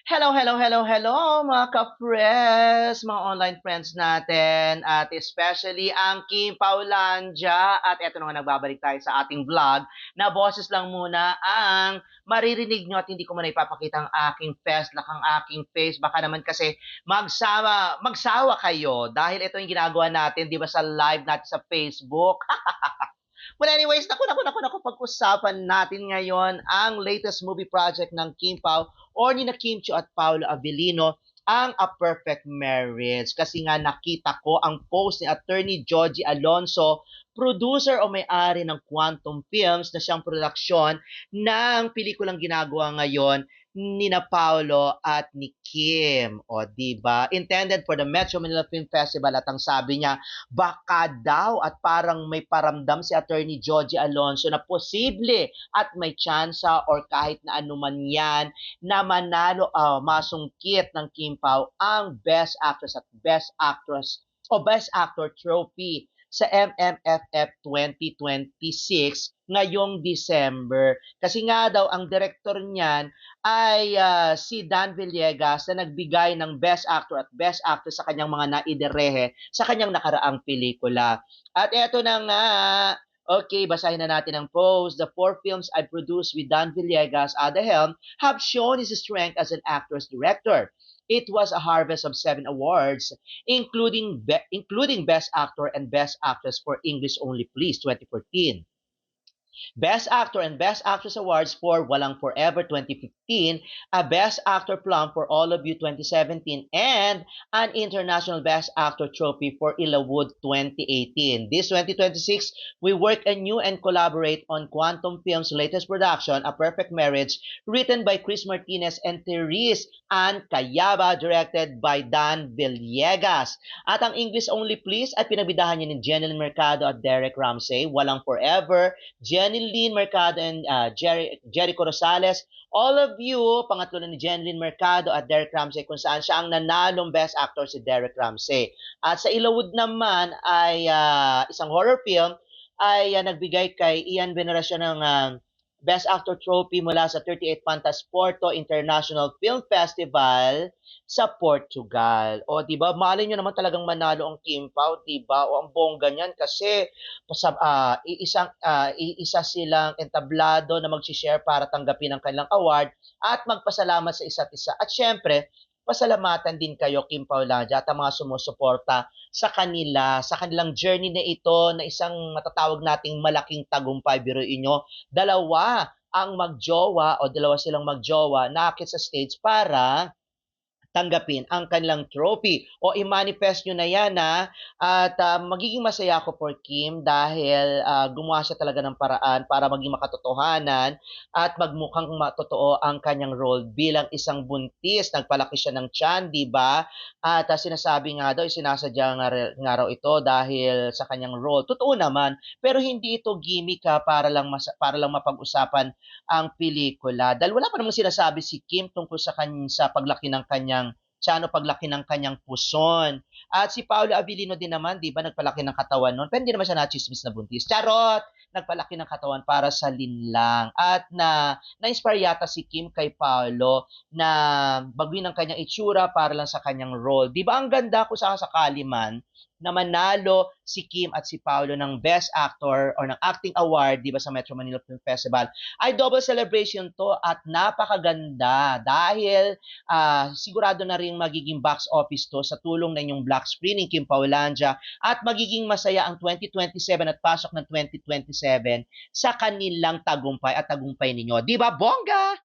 Hello, hello, hello, hello mga ka-friends, mga online friends natin at especially ang Kim Paulandia at eto na nga nagbabalik tayo sa ating vlog na boses lang muna ang maririnig nyo at hindi ko muna ipapakita ang aking face, ang aking face. Baka naman kasi magsawa kayo dahil ito yung ginagawa natin, di ba, sa live natin sa Facebook. But anyways, naku, pag-usapan natin ngayon ang latest movie project ng Kim Pao or ni na Kim Chiu at Paolo Avellino, ang A Perfect Marriage. Kasi nga nakita ko ang post ni Attorney Georgie Alonso, producer o may-ari ng Quantum Films na siyang produksyon ng pelikulang ginagawa ngayon ni na Paolo at ni Kim. O, di ba? Intended for the Metro Manila Film Festival at ang sabi niya, baka daw at parang may paramdam si Attorney Georgie Alonso na posible at may tsansa or kahit na anuman yan na manalo, masungkit ng Kim Pao ang Best Actress at Best Actress o Best Actor trophy sa MMFF 2026 ngayong December. Kasi nga daw ang director niyan ay si Dan Villegas na nagbigay ng Best Actor at Best Actress sa kanyang mga naiderehe sa kanyang nakaraang pelikula. At eto na nga, okay, basahin na natin ang post. The four films I produced with Dan Villegas at the helm have shown his strength as an actor's director. It was a harvest of 7 awards, including Best Actor and Best Actress for English Only Please 2014. Best Actor and Best Actress Awards for Walang Forever 2015, a Best Actor Plum for All of You 2017, and an International Best Actor Trophy for Ilawood 2018. This 2026, we work anew and collaborate on Quantum Films' latest production, A Perfect Marriage, written by Chris Martinez and Therese Ann Cayaba, directed by Dan Villegas. At ang English Only Please ay pinagbidahan niya ni Jeneline Mercado at Derek Ramsey, Walang Forever, Jeneline Mercado and Jericho Rosales. All of You, pangatlo na ni Jeneline Mercado at Derek Ramsey kung saan siya ang nanalong Best Actor si Derek Ramsey. At sa Ilawood naman ay isang horror film ay nagbigay kay Ian Veneracion ng Best Actor Trophy mula sa 38 Fantasporto International Film Festival sa Portugal. O, di ba? Malay nyo naman talagang manalo ang Kim Pao, di ba? O, ang bongga niyan kasi iisa silang entablado na mag-share para tanggapin ang kanilang award at magpasalamat sa isa't isa. At syempre, pasalamatan din kayo, Kim Pauladia, at ang mga sumusuporta sa kanila, sa kanilang journey na ito na isang matatawag nating malaking tagumpay. Biruin nyo, dalawa ang magjowa o dalawa silang magjowa na akit sa stage para tanggapin ang kanilang trophy o i-manifest nyo na yan at magiging masaya ako for Kim dahil gumawa siya talaga ng paraan para maging makatotohanan at magmukhang matotoo ang kanyang role bilang isang buntis. Nagpalaki siya ng tiyan, di ba? At sinasabi nga daw, sinasadya nga raw ito dahil sa kanyang role. Totoo naman, pero hindi ito gimmick para lang mapag-usapan ang pelikula. Dahil wala pa namang sinasabi si Kim tungkol sa paglaki ng kanyang tiyan o paglaki ng kanyang puson. At si Paolo Avellino din naman, di ba, nagpalaki ng katawan noon. Pero hindi naman siya na-chismis na buntis. Charot! Nagpalaki ng katawan para sa linlang. At na-inspire yata si Kim kay Paolo na baguhin ang kanyang itsura para lang sa kanyang role. Di ba ang ganda kung sakali man na manalo si Kim at si Paolo ng Best Actor or ng Acting Award, di ba, sa Metro Manila Film Festival, ay double celebration to at napakaganda dahil sigurado na rin magiging box office to sa tulong ng inyong black screening, Kim Paulandia, at magiging masaya ang 2027 at pasok ng 2027 sa kanilang tagumpay at tagumpay ninyo. Di ba, bongga?